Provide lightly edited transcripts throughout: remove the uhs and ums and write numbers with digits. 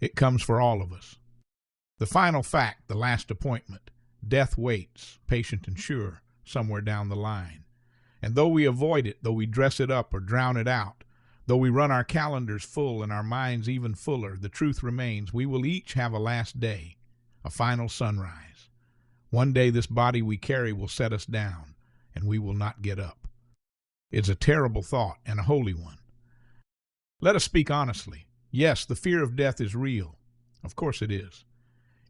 It comes for all of us. The final fact, the last appointment, death waits, patient and sure, somewhere down the line. And though we avoid it, though we dress it up or drown it out, though we run our calendars full and our minds even fuller, the truth remains we will each have a last day, a final sunrise. One day this body we carry will set us down, and we will not get up. It's a terrible thought and a holy one. Let us speak honestly. Yes, the fear of death is real. Of course it is.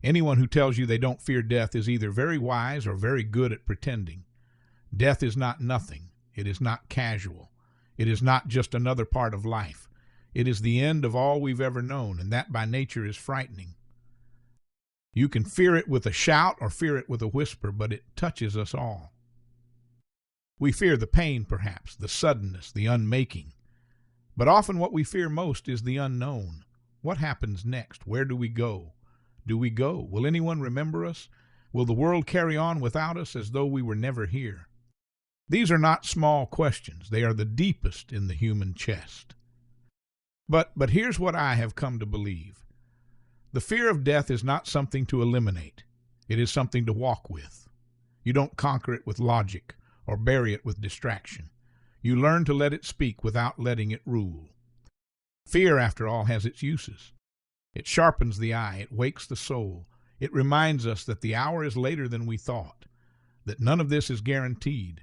Anyone who tells you they don't fear death is either very wise or very good at pretending. Death is not nothing. It is not casual. It is not just another part of life. It is the end of all we've ever known, and that by nature is frightening. You can fear it with a shout or fear it with a whisper, but it touches us all. We fear the pain, perhaps, the suddenness, the unmaking. But often what we fear most is the unknown. What happens next? Where do we go? Do we go? Will anyone remember us? Will the world carry on without us as though we were never here? These are not small questions. They are the deepest in the human chest. But here's what I have come to believe. The fear of death is not something to eliminate. It is something to walk with. You don't conquer it with logic or bury it with distraction. You learn to let it speak without letting it rule. Fear, after all, has its uses. It sharpens the eye. It wakes the soul. It reminds us that the hour is later than we thought, that none of this is guaranteed.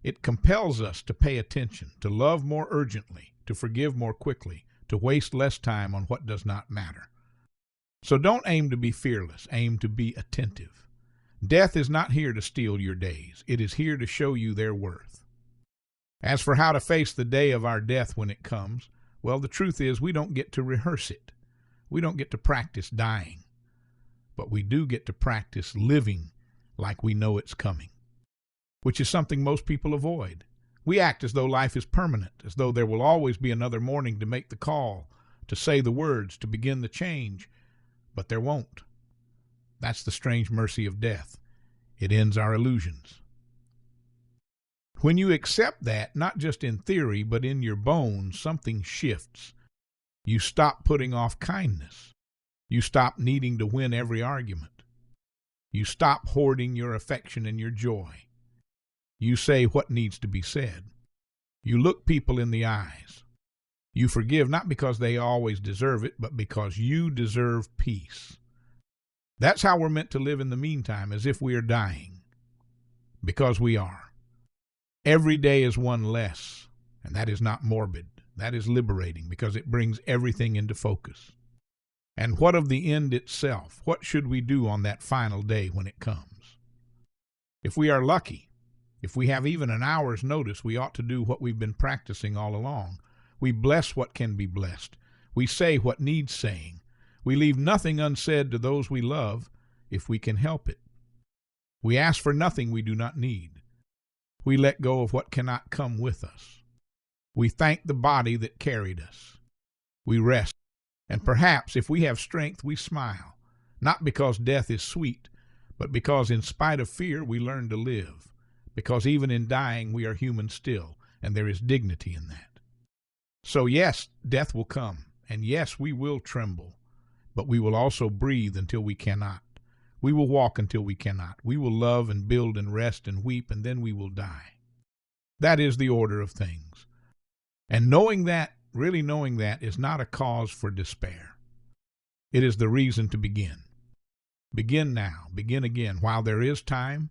It compels us to pay attention, to love more urgently, to forgive more quickly, to waste less time on what does not matter. So don't aim to be fearless. Aim to be attentive. Death is not here to steal your days. It is here to show you their worth. As for how to face the day of our death when it comes, well, the truth is we don't get to rehearse it. We don't get to practice dying. But we do get to practice living like we know it's coming, which is something most people avoid. We act as though life is permanent, as though there will always be another morning to make the call, to say the words, to begin the change. But there won't. That's the strange mercy of death. It ends our illusions. When you accept that, not just in theory, but in your bones, something shifts. You stop putting off kindness. You stop needing to win every argument. You stop hoarding your affection and your joy. You say what needs to be said. You look people in the eyes. You forgive not because they always deserve it, but because you deserve peace. That's how we're meant to live in the meantime, as if we are dying. Because we are. Every day is one less, and that is not morbid. That is liberating, because it brings everything into focus. And what of the end itself? What should we do on that final day when it comes? If we are lucky, if we have even an hour's notice, we ought to do what we've been practicing all along. We bless what can be blessed. We say what needs saying. We leave nothing unsaid to those we love if we can help it. We ask for nothing we do not need. We let go of what cannot come with us. We thank the body that carried us. We rest. And perhaps, if we have strength, we smile, not because death is sweet, but because in spite of fear we learn to live, because even in dying we are human still, and there is dignity in that. So yes, death will come, and yes, we will tremble, but we will also breathe until we cannot. We will walk until we cannot. We will love and build and rest and weep, and then we will die. That is the order of things. And knowing that, really knowing that, is not a cause for despair. It is the reason to begin. Begin now, begin again, while there is time,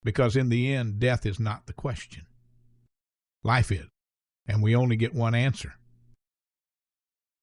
because in the end, death is not the question. Life is, and we only get one answer.